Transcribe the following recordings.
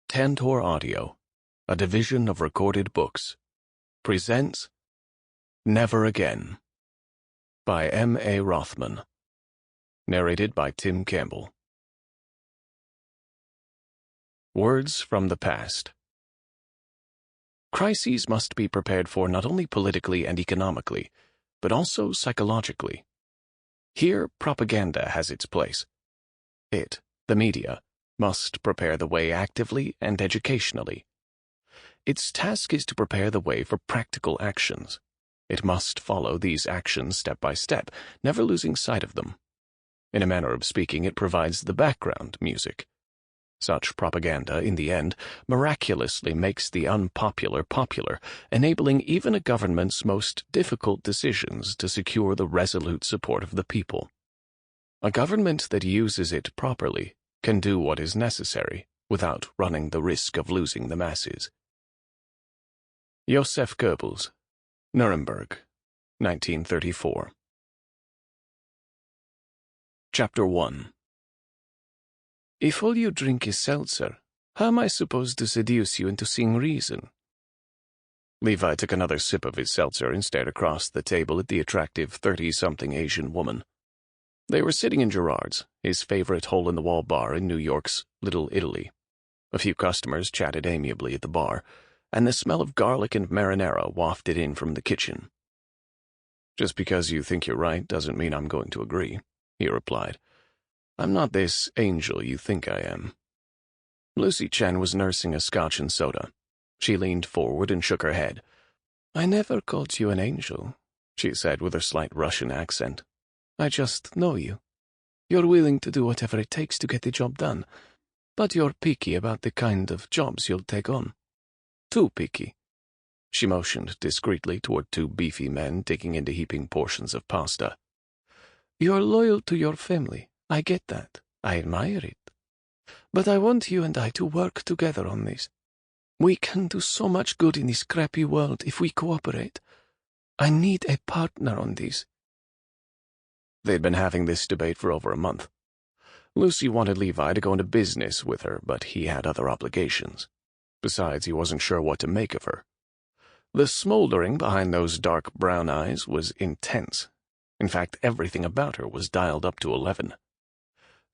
Tantor Audio, a division of Recorded Books, presents Never Again by M.A. Rothman, narrated by Tim Campbell. Words from the Past. Crises must be prepared for not only politically and economically, but also psychologically. Here, propaganda has its place. It, the media, must prepare the way actively and educationally. Its task is to prepare the way for practical actions. It must follow these actions step by step, never losing sight of them. In a manner of speaking, it provides the background music. Such propaganda, in the end, miraculously makes the unpopular popular, enabling even a government's most difficult decisions to secure the resolute support of the people. A government that uses it properly can do what is necessary without running the risk of losing the masses. Joseph Goebbels, Nuremberg, 1934. Chapter 1. If all you drink is seltzer, how am I supposed to seduce you into seeing reason? Levi took another sip of his seltzer and stared across the table at the attractive 30-something Asian woman. They were sitting in Gerard's, his favorite hole-in-the-wall bar in New York's Little Italy. A few customers chatted amiably at the bar, and the smell of garlic and marinara wafted in from the kitchen. "Just because you think you're right doesn't mean I'm going to agree," he replied. "I'm not this angel you think I am." Lucy Chen was nursing a scotch and soda. She leaned forward and shook her head. "I never called you an angel," she said with her slight Russian accent. "I just know you. You're willing to do whatever it takes to get the job done, but you're picky about the kind of jobs you'll take on. Too picky." She motioned discreetly toward two beefy men digging into heaping portions of pasta. "You're loyal to your family. I get that. I admire it. But I want you and I to work together on this. We can do so much good in this crappy world if we cooperate. I need a partner on this." They'd been having this debate for over a month. Lucy wanted Levi to go into business with her, but he had other obligations. Besides, he wasn't sure what to make of her. The smoldering behind those dark brown eyes was intense. In fact, everything about her was dialed up to 11.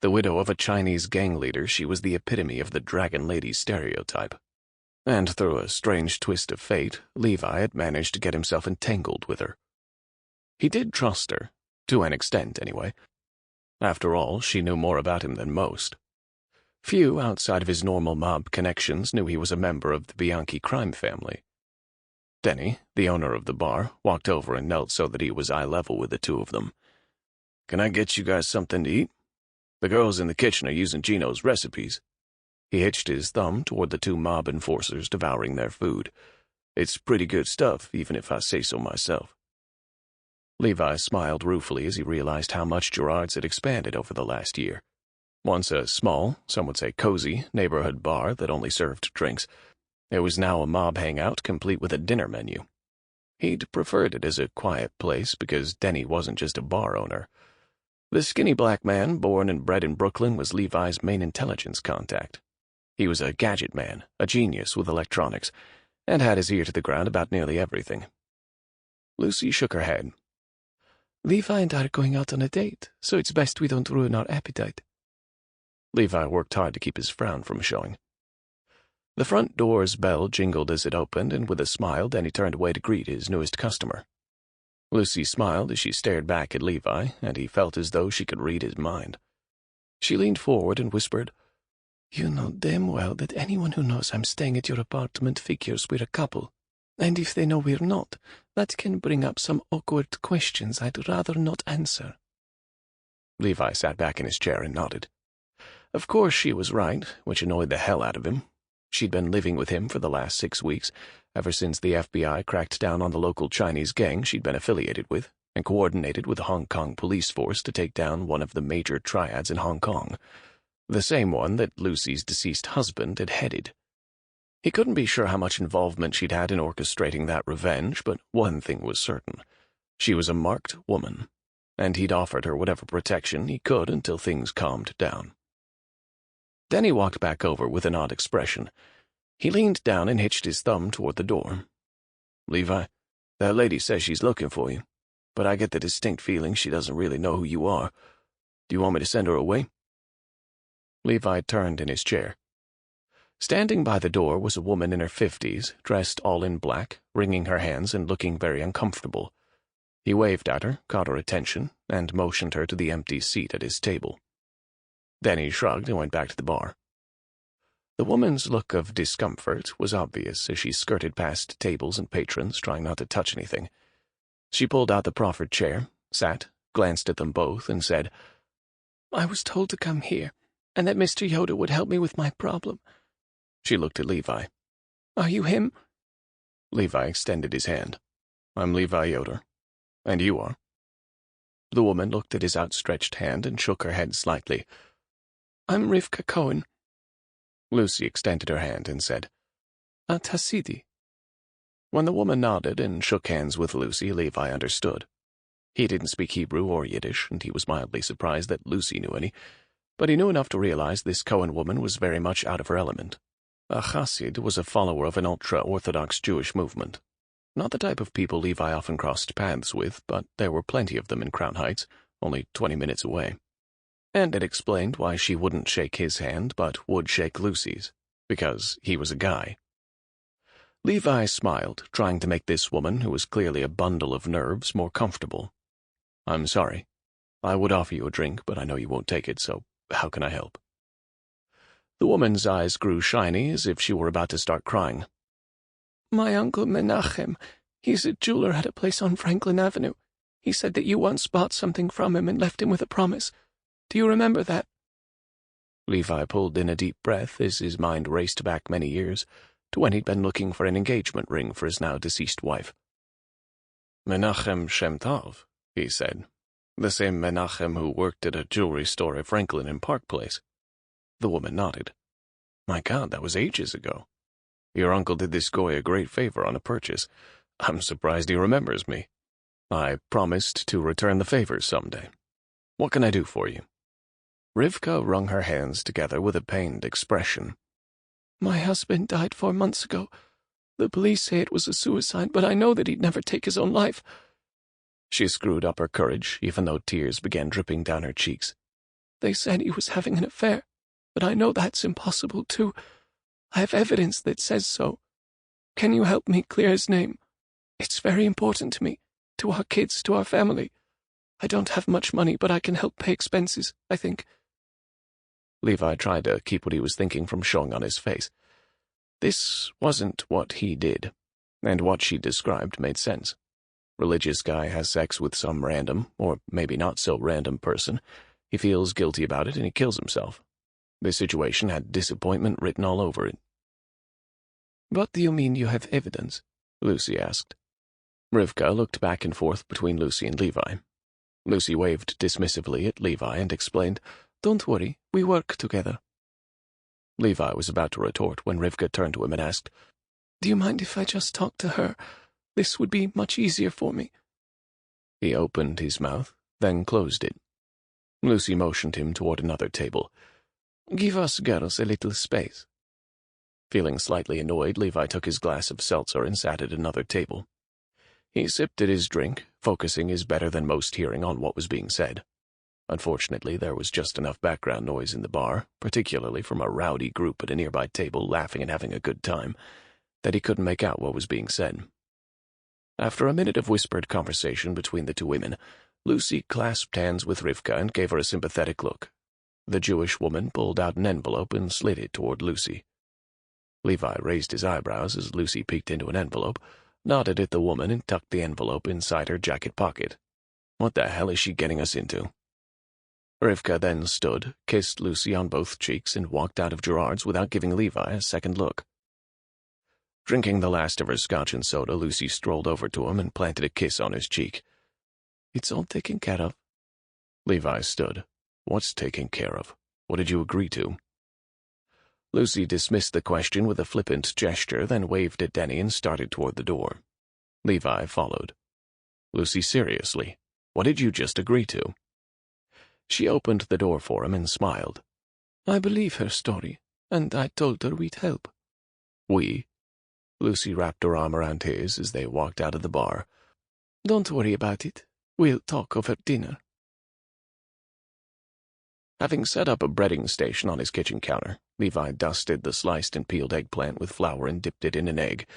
The widow of a Chinese gang leader, she was the epitome of the dragon lady stereotype. And through a strange twist of fate, Levi had managed to get himself entangled with her. He did trust her, to an extent anyway. After all, she knew more about him than most. Few outside of his normal mob connections knew he was a member of the Bianchi crime family. Denny, the owner of the bar, walked over and knelt so that he was eye level with the two of them. "Can I get you guys something to eat? The girls in the kitchen are using Gino's recipes." He hitched his thumb toward the two mob enforcers devouring their food. "It's pretty good stuff, even if I say so myself." Levi smiled ruefully as he realized how much Gerard's had expanded over the last year. Once a small, some would say cozy, neighborhood bar that only served drinks, it was now a mob hangout complete with a dinner menu. He'd preferred it as a quiet place because Denny wasn't just a bar owner. The skinny black man, born and bred in Brooklyn, was Levi's main intelligence contact. He was a gadget man, a genius with electronics, and had his ear to the ground about nearly everything. Lucy shook her head. "Levi and I are going out on a date, so it's best we don't ruin our appetite." Levi worked hard to keep his frown from showing. The front door's bell jingled as it opened, and with a smile, Denny turned away to greet his newest customer. Lucy smiled as she stared back at Levi, and he felt as though she could read his mind. She leaned forward and whispered, "You know damn well that anyone who knows I'm staying at your apartment figures we're a couple. And if they know we're not, that can bring up some awkward questions I'd rather not answer." Levi sat back in his chair and nodded. Of course she was right, which annoyed the hell out of him. She'd been living with him for the last 6 weeks, ever since the FBI cracked down on the local Chinese gang she'd been affiliated with, and coordinated with the Hong Kong police force to take down one of the major triads in Hong Kong, the same one that Lucy's deceased husband had headed. He couldn't be sure how much involvement she'd had in orchestrating that revenge, but one thing was certain. She was a marked woman, and he'd offered her whatever protection he could until things calmed down. Denny walked back over with an odd expression. He leaned down and hitched his thumb toward the door. "Levi, that lady says she's looking for you, but I get the distinct feeling she doesn't really know who you are. Do you want me to send her away?" Levi turned in his chair. Standing by the door was a woman in her 50s, dressed all in black, wringing her hands and looking very uncomfortable. He waved at her, caught her attention, and motioned her to the empty seat at his table. Denny shrugged and went back to the bar. The woman's look of discomfort was obvious as she skirted past tables and patrons, trying not to touch anything. She pulled out the proffered chair, sat, glanced at them both, and said, "I was told to come here, and that Mr. Yoda would help me with my problem." She looked at Levi. "Are you him?" Levi extended his hand. "I'm Levi Yoder. And you are?" The woman looked at his outstretched hand and shook her head slightly. "I'm Rivka Cohen." Lucy extended her hand and said, "Tasidi." When the woman nodded and shook hands with Lucy, Levi understood. He didn't speak Hebrew or Yiddish, and he was mildly surprised that Lucy knew any, but he knew enough to realize this Cohen woman was very much out of her element. A Chassid was a follower of an ultra-Orthodox Jewish movement. Not the type of people Levi often crossed paths with, but there were plenty of them in Crown Heights, only 20 minutes away. And it explained why she wouldn't shake his hand but would shake Lucy's, because he was a guy. Levi smiled, trying to make this woman, who was clearly a bundle of nerves, more comfortable. "I'm sorry. I would offer you a drink, but I know you won't take it, so how can I help?" The woman's eyes grew shiny as if she were about to start crying. "My uncle Menachem, he's a jeweler at a place on Franklin Avenue. He said that you once bought something from him and left him with a promise. Do you remember that?" Levi pulled in a deep breath as his mind raced back many years to when he'd been looking for an engagement ring for his now-deceased wife. "Menachem Shem Tov," he said. "The same Menachem who worked at a jewelry store at Franklin and Park Place." The woman nodded. "My God, that was ages ago. Your uncle did this guy a great favor on a purchase. I'm surprised he remembers me. I promised to return the favor someday. What can I do for you?" Rivka wrung her hands together with a pained expression. "My husband died 4 months ago. The police say it was a suicide, but I know that he'd never take his own life." She screwed up her courage, even though tears began dripping down her cheeks. "They said he was having an affair, but I know that's impossible, too. I have evidence that says so. Can you help me clear his name? It's very important to me, to our kids, to our family. I don't have much money, but I can help pay expenses, I think." Levi tried to keep what he was thinking from showing on his face. This wasn't what he did, and what she described made sense. Religious guy has sex with some random, or maybe not so random person. He feels guilty about it and he kills himself. This situation had disappointment written all over it. "What do you mean you have evidence?" Lucy asked. Rivka looked back and forth between Lucy and Levi. Lucy waved dismissively at Levi and explained, "Don't worry, we work together." Levi was about to retort when Rivka turned to him and asked, "Do you mind if I just talk to her? This would be much easier for me." He opened his mouth, then closed it. Lucy motioned him toward another table. "Give us girls a little space." Feeling slightly annoyed, Levi took his glass of seltzer and sat at another table. He sipped at his drink, focusing his better-than-most hearing on what was being said. Unfortunately, there was just enough background noise in the bar, particularly from a rowdy group at a nearby table laughing and having a good time, that he couldn't make out what was being said. After a minute of whispered conversation between the two women, Lucy clasped hands with Rivka and gave her a sympathetic look. The Jewish woman pulled out an envelope and slid it toward Lucy. Levi raised his eyebrows as Lucy peeked into an envelope, nodded at the woman, and tucked the envelope inside her jacket pocket. What the hell is she getting us into? Rivka then stood, kissed Lucy on both cheeks, and walked out of Gerard's without giving Levi a second look. Drinking the last of her scotch and soda, Lucy strolled over to him and planted a kiss on his cheek. "It's all taken care of." Levi stood. "What's taken care of? What did you agree to?" Lucy dismissed the question with a flippant gesture, then waved at Denny and started toward the door. Levi followed. "Lucy, seriously, what did you just agree to?" She opened the door for him and smiled. I believe her story, and I told her we'd help. We? Lucy wrapped her arm around his as they walked out of the bar. Don't worry about it. We'll talk over dinner. Having set up a breading station on his kitchen counter, Levi dusted the sliced and peeled eggplant with flour and dipped it in an egg,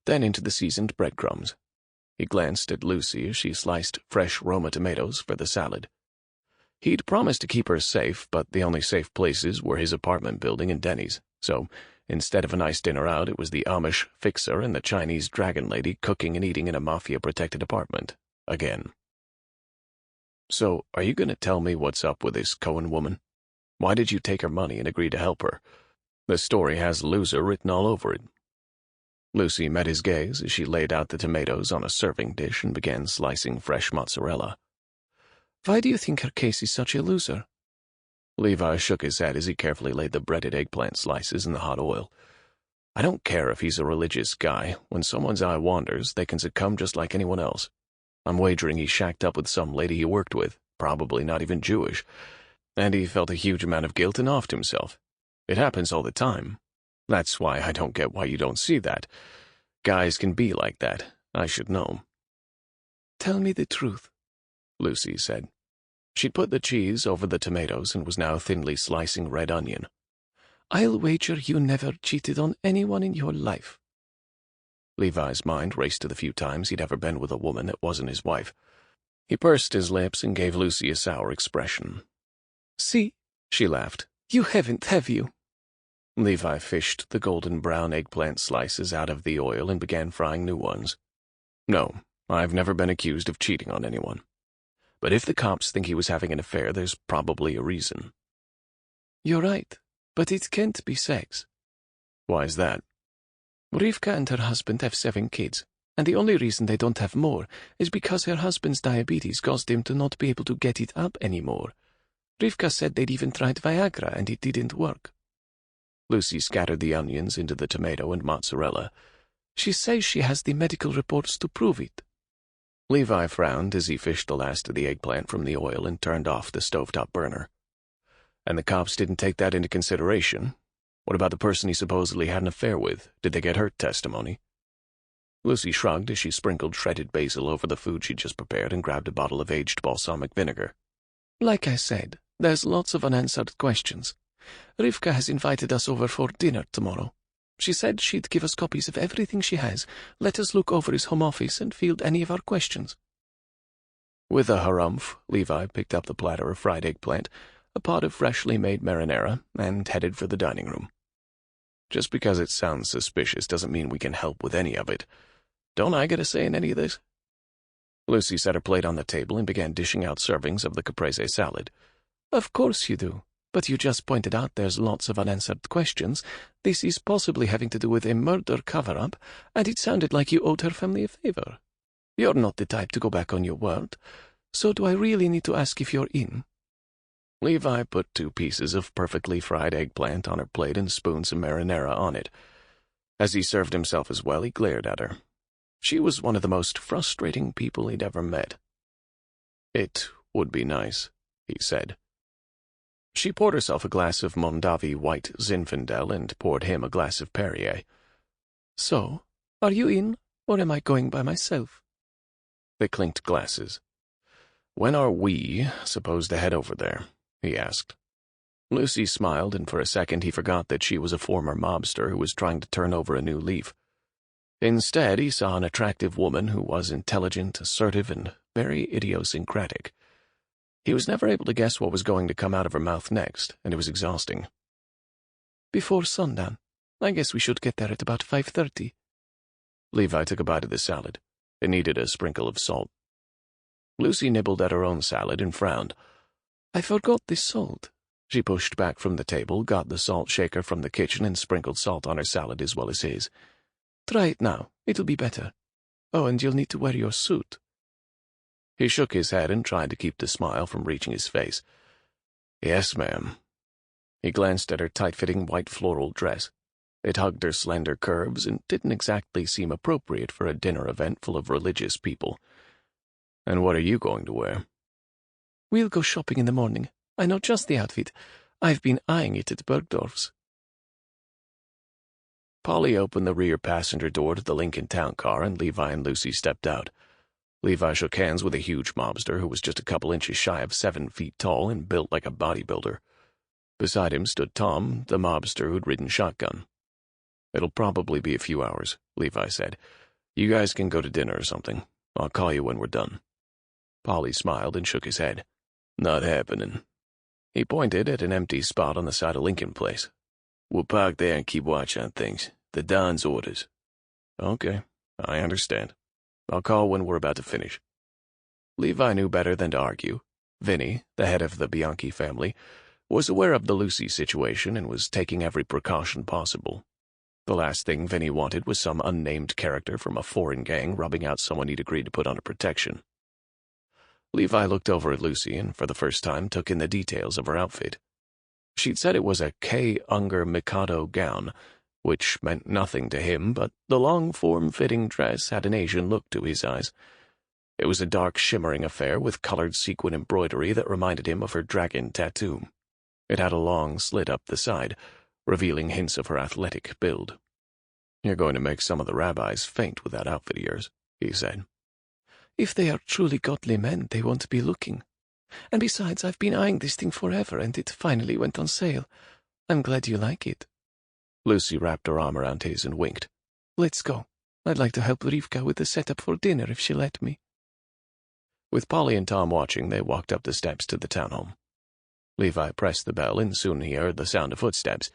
then into the seasoned breadcrumbs. He glanced at Lucy as she sliced fresh Roma tomatoes for the salad. He'd promised to keep her safe, but the only safe places were his apartment building and Denny's, so instead of a nice dinner out, it was the Amish fixer and the Chinese dragon lady cooking and eating in a mafia-protected apartment. Again. So, are you going to tell me what's up with this Cohen woman? Why did you take her money and agree to help her? The story has loser written all over it. Lucy met his gaze as she laid out the tomatoes on a serving dish and began slicing fresh mozzarella. Why do you think her case is such a loser? Levi shook his head as he carefully laid the breaded eggplant slices in the hot oil. I don't care if he's a religious guy. When someone's eye wanders, they can succumb just like anyone else. I'm wagering he shacked up with some lady he worked with, probably not even Jewish, and he felt a huge amount of guilt and offed himself. It happens all the time. That's why I don't get why you don't see that. Guys can be like that. I should know. Tell me the truth, Lucy said. She'd put the cheese over the tomatoes and was now thinly slicing red onion. I'll wager you never cheated on anyone in your life. Levi's mind raced to the few times he'd ever been with a woman that wasn't his wife. He pursed his lips and gave Lucy a sour expression. See, she laughed. You haven't, have you? Levi fished the golden brown eggplant slices out of the oil and began frying new ones. No, I've never been accused of cheating on anyone. But if the cops think he was having an affair, there's probably a reason. You're right, but it can't be sex. Why is that? Rivka and her husband have 7 kids, and the only reason they don't have more is because her husband's diabetes caused him to not be able to get it up anymore. Rivka said they'd even tried Viagra, and it didn't work. Lucy scattered the onions into the tomato and mozzarella. She says she has the medical reports to prove it. Levi frowned as he fished the last of the eggplant from the oil and turned off the stovetop burner. And the cops didn't take that into consideration? What about the person he supposedly had an affair with? Did they get her testimony? Lucy shrugged as she sprinkled shredded basil over the food she'd just prepared and grabbed a bottle of aged balsamic vinegar. Like I said, there's lots of unanswered questions. Rivka has invited us over for dinner tomorrow. She said she'd give us copies of everything she has, let us look over his home office and field any of our questions. With a harumph, Levi picked up the platter of fried eggplant, a pot of freshly made marinara, and headed for the dining room. Just because it sounds suspicious doesn't mean we can help with any of it. Don't I get a say in any of this? Lucy set her plate on the table and began dishing out servings of the caprese salad. Of course you do. But you just pointed out there's lots of unanswered questions. This is possibly having to do with a murder cover-up, and it sounded like you owed her family a favor. You're not the type to go back on your word, so do I really need to ask if you're in? Levi put 2 pieces of perfectly fried eggplant on her plate and spooned some marinara on it. As he served himself as well, he glared at her. She was one of the most frustrating people he'd ever met. It would be nice, he said. She poured herself a glass of Mondavi white Zinfandel and poured him a glass of Perrier. So, are you in, or am I going by myself? They clinked glasses. When are we supposed to head over there? He asked. Lucy smiled, and for a second he forgot that she was a former mobster who was trying to turn over a new leaf. Instead, he saw an attractive woman who was intelligent, assertive, and very idiosyncratic. He was never able to guess what was going to come out of her mouth next, and it was exhausting. Before sundown. I guess we should get there at about 5:30. Levi took a bite of the salad. It needed a sprinkle of salt. Lucy nibbled at her own salad and frowned. I forgot the salt. She pushed back from the table, got the salt shaker from the kitchen, and sprinkled salt on her salad as well as his. Try it now. It'll be better. Oh, and you'll need to wear your suit. He shook his head and tried to keep the smile from reaching his face. Yes, ma'am. He glanced at her tight-fitting white floral dress. It hugged her slender curves and didn't exactly seem appropriate for a dinner event full of religious people. And what are you going to wear? We'll go shopping in the morning. I know just the outfit. I've been eyeing it at Bergdorf's. Polly opened the rear passenger door to the Lincoln town car, and Levi and Lucy stepped out. Levi shook hands with a huge mobster who was just a couple inches shy of 7 feet tall and built like a bodybuilder. Beside him stood Tom, the mobster who'd ridden shotgun. "It'll probably be a few hours," Levi said. "You guys can go to dinner or something. I'll call you when we're done." Polly smiled and shook his head. "Not happening." He pointed at an empty spot on the side of Lincoln Place. "We'll park there and keep watch on things. The Don's orders." "Okay, I understand. I'll call when we're about to finish." Levi knew better than to argue. Vinny, the head of the Bianchi family, was aware of the Lucy situation and was taking every precaution possible. The last thing Vinny wanted was some unnamed character from a foreign gang rubbing out someone he'd agreed to put under protection. Levi looked over at Lucy and for the first time took in the details of her outfit. She'd said it was a K. Unger Mikado gown, which meant nothing to him, but the long form-fitting dress had an Asian look to his eyes. It was a dark, shimmering affair with colored sequin embroidery that reminded him of her dragon tattoo. It had a long slit up the side, revealing hints of her athletic build. "You're going to make some of the rabbis faint with that outfit of yours," he said. "If they are truly godly men, they won't be looking. And besides, I've been eyeing this thing forever, and it finally went on sale. I'm glad you like it." Lucy wrapped her arm around his and winked. "Let's go. I'd like to help Rivka with the setup for dinner if she'll let me." With Polly and Tom watching, they walked up the steps to the townhome. Levi pressed the bell, and soon he heard the sound of footsteps.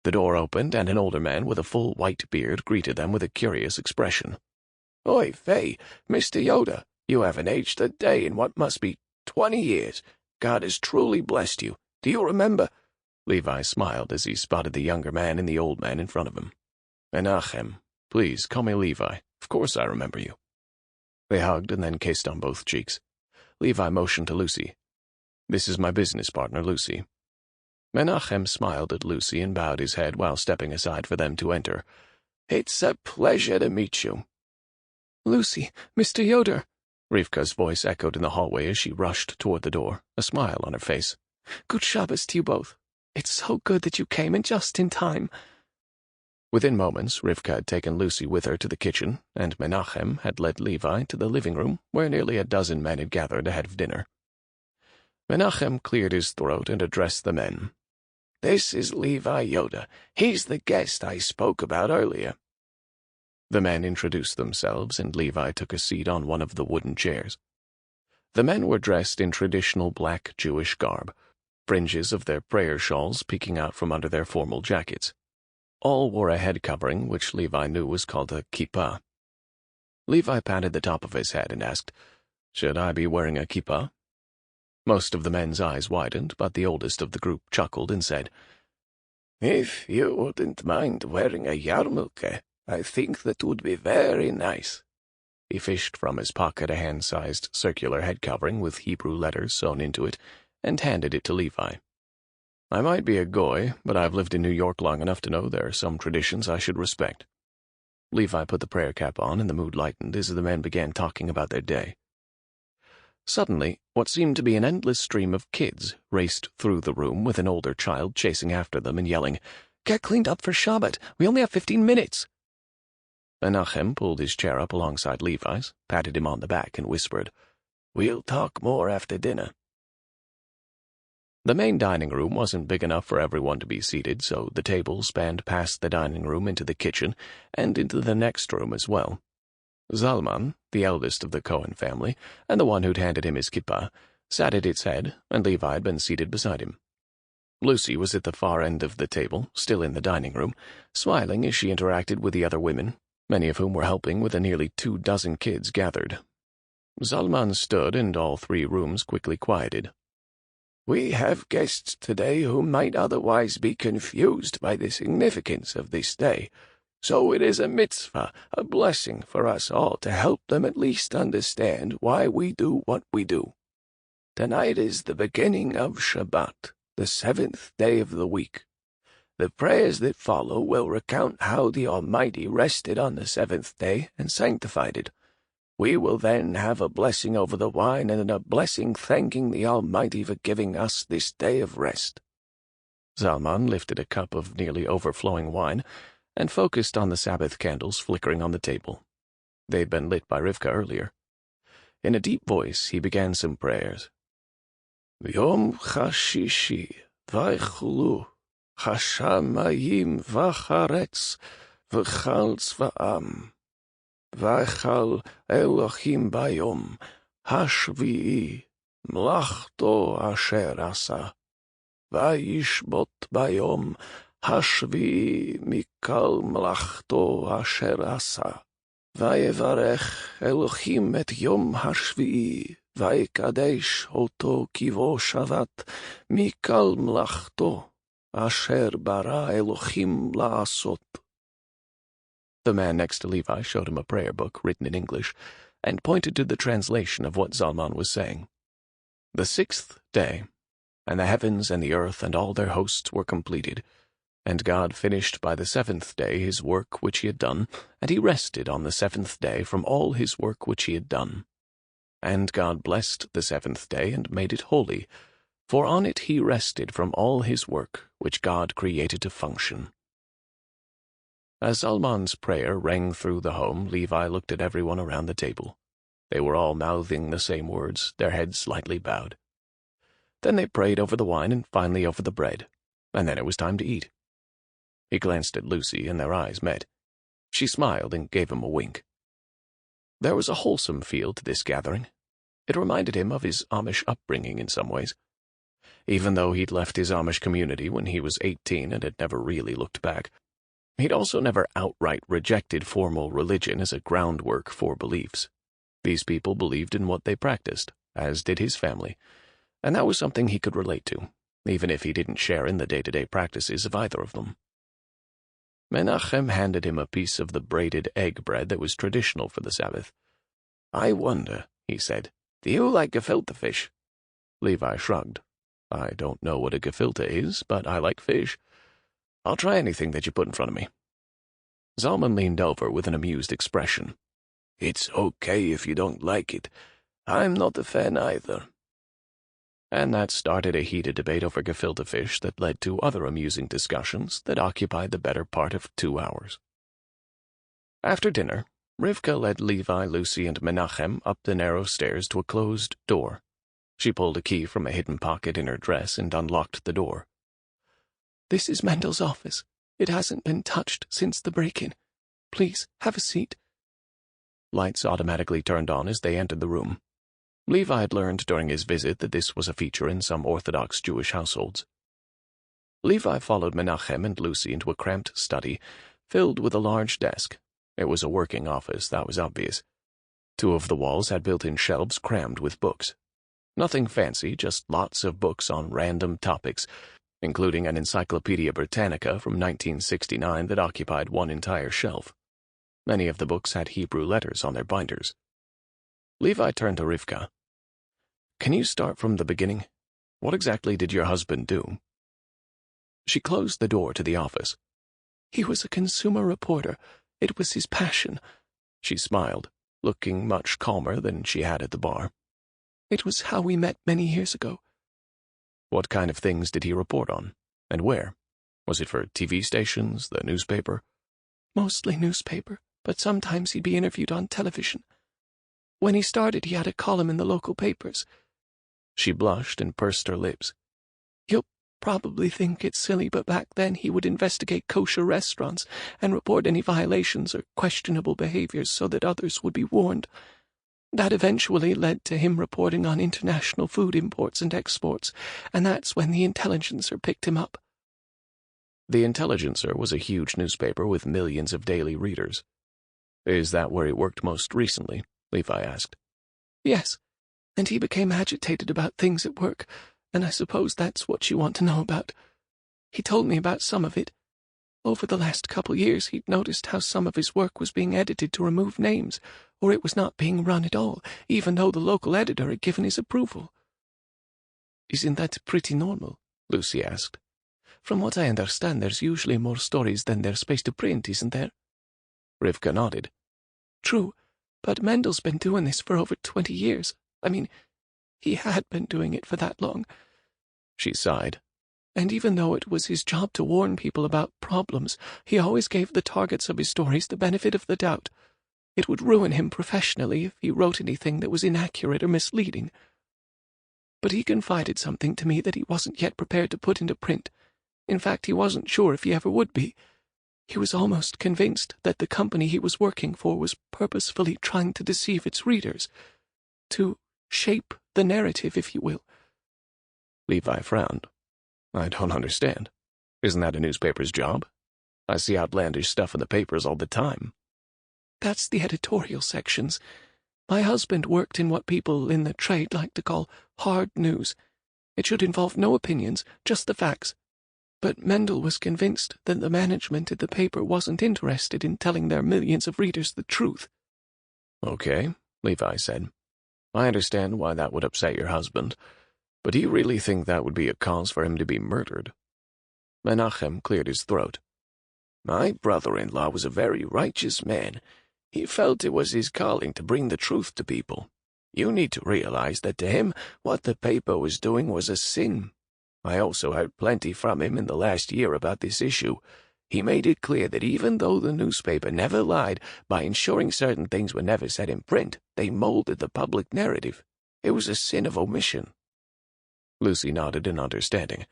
The door opened, and an older man with a full white beard greeted them with a curious expression. "Oi, Faye, Mr. Yoda, you haven't aged a day in what must be 20 years. God has truly blessed you. Do you remember?" Levi smiled as he spotted the younger man and the old man in front of him. "Menachem, please call me Levi. Of course I remember you." They hugged and then kissed on both cheeks. Levi motioned to Lucy. "This is my business partner, Lucy." Menachem smiled at Lucy and bowed his head while stepping aside for them to enter. "It's a pleasure to meet you." "Lucy, Mr. Yoder!" Rivka's voice echoed in the hallway as she rushed toward the door, a smile on her face. "Good Shabbos to you both. It's so good that you came, and just in time." Within moments, Rivka had taken Lucy with her to the kitchen, and Menachem had led Levi to the living room, where nearly a dozen men had gathered ahead of dinner. Menachem cleared his throat and addressed the men. "This is Levi Yoda. He's the guest I spoke about earlier." The men introduced themselves, and Levi took a seat on one of the wooden chairs. The men were dressed in traditional black Jewish garb, fringes of their prayer shawls peeking out from under their formal jackets. All wore a head covering, which Levi knew was called a kippah. Levi patted the top of his head and asked, "Should I be wearing a kippah?" Most of the men's eyes widened, but the oldest of the group chuckled and said, "If you wouldn't mind wearing a yarmulke, I think that would be very nice." He fished from his pocket a hand-sized circular head covering with Hebrew letters sewn into it and handed it to Levi. "I might be a goy, but I've lived in New York long enough to know there are some traditions I should respect." Levi put the prayer cap on, and the mood lightened as the men began talking about their day. Suddenly, what seemed to be an endless stream of kids raced through the room with an older child chasing after them and yelling, "Get cleaned up for Shabbat! We only have 15 minutes!" Menachem pulled his chair up alongside Levi's, patted him on the back, and whispered, "We'll talk more after dinner." The main dining room wasn't big enough for everyone to be seated, so the table spanned past the dining room into the kitchen and into the next room as well. Zalman, the eldest of the Cohen family, and the one who'd handed him his kippah, sat at its head, and Levi had been seated beside him. Lucy was at the far end of the table, still in the dining room, smiling as she interacted with the other women, many of whom were helping with the nearly 24 kids gathered. Zalman stood, and all 3 rooms quickly quieted. "We have guests today who might otherwise be confused by the significance of this day, so it is a mitzvah, a blessing for us all to help them at least understand why we do what we do. Tonight is the beginning of Shabbat, the 7th day of the week. The prayers that follow will recount how the Almighty rested on the 7th day and sanctified it. We will then have a blessing over the wine and a blessing thanking the Almighty for giving us this day of rest. Zalman lifted a cup of nearly overflowing wine and focused on the Sabbath candles flickering on the table. They'd been lit by Rivka earlier. In a deep voice, he began some prayers. Yom Chashishi Vaychulu Hashamayim Vacharetz V'chal Tzva'am V'chal Elohim Bayom Hashvi'i Mlachto Asher Asa Vayishbot Bayom Hashvi'i Mikal Mlachto Asher Asa Vayevarech Elohim et Yom Hashvi'i Vaykadesh Oto Kivo Shavat Mikal Mlachto Asher Bara Elohim La'asot. The man next to Levi showed him a prayer book written in English and pointed to the translation of what Zalman was saying. The 6th day, and the heavens and the earth and all their hosts were completed, and God finished by the 7th day his work which he had done, and he rested on the 7th day from all his work which he had done. And God blessed the 7th day and made it holy, for on it he rested from all his work which God created to function. As Zalman's prayer rang through the home, Levi looked at everyone around the table. They were all mouthing the same words, their heads slightly bowed. Then they prayed over the wine and finally over the bread, and then it was time to eat. He glanced at Lucy, and their eyes met. She smiled and gave him a wink. There was a wholesome feel to this gathering. It reminded him of his Amish upbringing in some ways. Even though he'd left his Amish community when he was 18 and had never really looked back, he'd also never outright rejected formal religion as a groundwork for beliefs. These people believed in what they practiced, as did his family, and that was something he could relate to, even if he didn't share in the day-to-day practices of either of them. Menachem handed him a piece of the braided egg bread that was traditional for the Sabbath. "I wonder," he said, "do you like gefilte fish?" Levi shrugged. "I don't know what a gefilte is, but I like fish. I'll try anything that you put in front of me." Zalman leaned over with an amused expression. "It's okay if you don't like it. I'm not a fan either." And that started a heated debate over gefilte fish that led to other amusing discussions that occupied the better part of 2 hours. After dinner, Rivka led Levi, Lucy, and Menachem up the narrow stairs to a closed door. She pulled a key from a hidden pocket in her dress and unlocked the door. "This is Mendel's office. It hasn't been touched since the break-in. Please, have a seat." Lights automatically turned on as they entered the room. Levi had learned during his visit that this was a feature in some Orthodox Jewish households. Levi followed Menachem and Lucy into a cramped study filled with a large desk. It was a working office, that was obvious. 2 of the walls had built-in shelves crammed with books. Nothing fancy, just lots of books on random topics, including an Encyclopedia Britannica from 1969 that occupied one entire shelf. Many of the books had Hebrew letters on their binders. Levi turned to Rivka. "Can you start from the beginning? What exactly did your husband do?" She closed the door to the office. "He was a consumer reporter. It was his passion." She smiled, looking much calmer than she had at the bar. "It was how we met many years ago." "What kind of things did he report on? And where? Was it for TV stations, the newspaper?" "Mostly newspaper, but sometimes he'd be interviewed on television. When he started, he had a column in the local papers." She blushed and pursed her lips. "You'll probably think it's silly, but back then he would investigate kosher restaurants and report any violations or questionable behaviors so that others would be warned. That eventually led to him reporting on international food imports and exports, and that's when the Intelligencer picked him up." The Intelligencer was a huge newspaper with millions of daily readers. "Is that where he worked most recently?" Levi asked. "Yes, and he became agitated about things at work, and I suppose that's what you want to know about. He told me about some of it. Over the last couple years, he'd noticed how some of his work was being edited to remove names, or it was not being run at all, even though the local editor had given his approval." "Isn't that pretty normal?" Lucy asked. "From what I understand, there's usually more stories than there's space to print, isn't there?" Rivka nodded. "True, but Mendel's been doing this for over 20 years. I mean, he had been doing it for that long." She sighed. And even though it was his job to warn people about problems, he always gave the targets of his stories the benefit of the doubt. It would ruin him professionally if he wrote anything that was inaccurate or misleading. But he confided something to me that he wasn't yet prepared to put into print. In fact, he wasn't sure if he ever would be. He was almost convinced that the company he was working for was purposefully trying to deceive its readers, to shape the narrative, if you will. Levi frowned. I don't understand. Isn't that a newspaper's job? I see outlandish stuff in the papers all the time. That's the editorial sections. My husband worked in what people in the trade like to call hard news. It should involve no opinions, just the facts. But Mendel was convinced that the management at the paper wasn't interested in telling their millions of readers the truth. Okay, Levi said. I understand why that would upset your husband, but do you really think that would be a cause for him to be murdered? Menachem cleared his throat. My brother-in-law was a very righteous man. He felt it was his calling to bring the truth to people. You need to realize that to him, what the paper was doing was a sin. I also heard plenty from him in the last year about this issue. He made it clear that even though the newspaper never lied, by ensuring certain things were never said in print, they molded the public narrative. It was a sin of omission. Lucy nodded in understanding.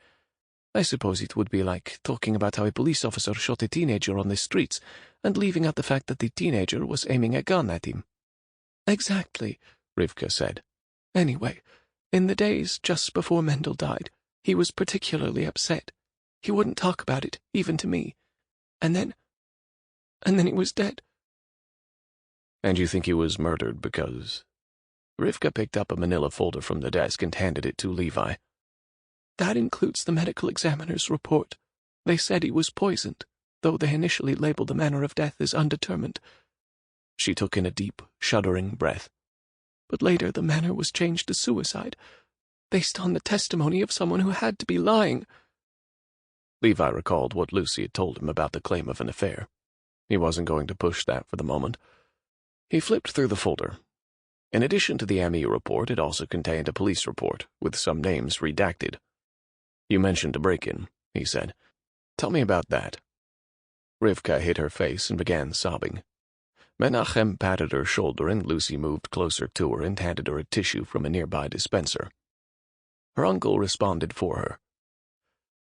I suppose it would be like talking about how a police officer shot a teenager on the streets and leaving out the fact that the teenager was aiming a gun at him. Exactly, Rivka said. Anyway, in the days just before Mendel died, he was particularly upset. He wouldn't talk about it, even to me. And then he was dead. And you think he was murdered because... Rivka picked up a manila folder from the desk and handed it to Levi. That includes the medical examiner's report. They said he was poisoned, though they initially labeled the manner of death as undetermined. She took in a deep, shuddering breath. But later the manner was changed to suicide, based on the testimony of someone who had to be lying. Levi recalled what Lucy had told him about the claim of an affair. He wasn't going to push that for the moment. He flipped through the folder. In addition to the ME report, it also contained a police report, with some names redacted. You mentioned a break-in, he said. Tell me about that. Rivka hid her face and began sobbing. Menachem patted her shoulder and Lucy moved closer to her and handed her a tissue from a nearby dispenser. Her uncle responded for her.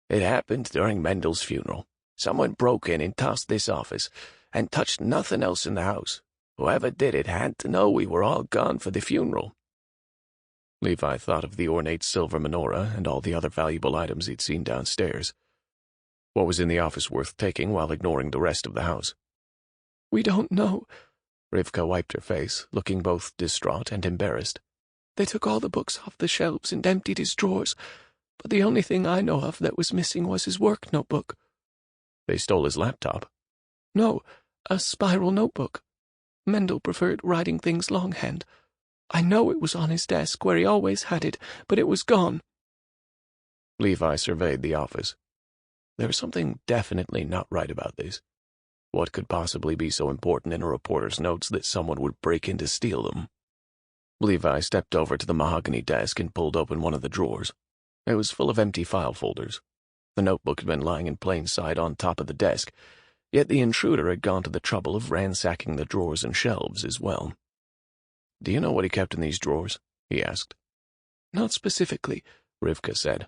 It happened during Mendel's funeral. Someone broke in and tossed this office, and touched nothing else in the house. Whoever did it had to know we were all gone for the funeral. Levi thought of the ornate silver menorah and all the other valuable items he'd seen downstairs. What was in the office worth taking while ignoring the rest of the house? We don't know. Rivka wiped her face, looking both distraught and embarrassed. They took all the books off the shelves and emptied his drawers, but the only thing I know of that was missing was his work notebook. They stole his laptop? No, a spiral notebook. Mendel preferred writing things longhand. I know it was on his desk where he always had it, but it was gone. Levi surveyed the office. There was something definitely not right about this. What could possibly be so important in a reporter's notes that someone would break in to steal them? Levi stepped over to the mahogany desk and pulled open one of the drawers. It was full of empty file folders. The notebook had been lying in plain sight on top of the desk, yet the intruder had gone to the trouble of ransacking the drawers and shelves as well. Do you know what he kept in these drawers? He asked. Not specifically, Rivka said.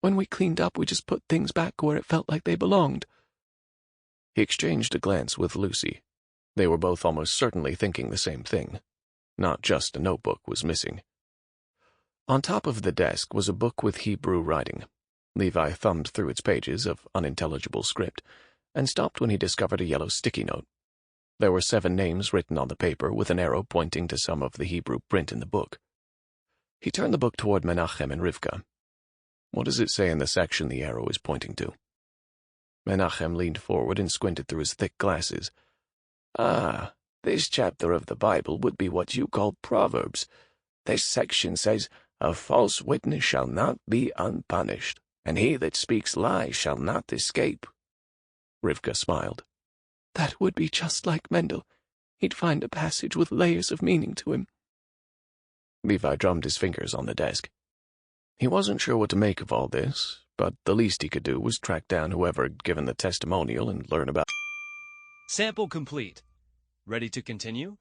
When we cleaned up, we just put things back where it felt like they belonged. He exchanged a glance with Lucy. They were both almost certainly thinking the same thing. Not just a notebook was missing. On top of the desk was a book with Hebrew writing. Levi thumbed through its pages of unintelligible script and stopped when he discovered a yellow sticky note. There were 7 names written on the paper with an arrow pointing to some of the Hebrew print in the book. He turned the book toward Menachem and Rivka. What does it say in the section the arrow is pointing to? Menachem leaned forward and squinted through his thick glasses. Ah, this chapter of the Bible would be what you call Proverbs. This section says, "A false witness shall not be unpunished, and he that speaks lies shall not escape." Rivka smiled. That would be just like Mendel. He'd find a passage with layers of meaning to him. Levi drummed his fingers on the desk. He wasn't sure what to make of all this, but the least he could do was track down whoever had given the testimonial and learn about. Sample complete. Ready to continue?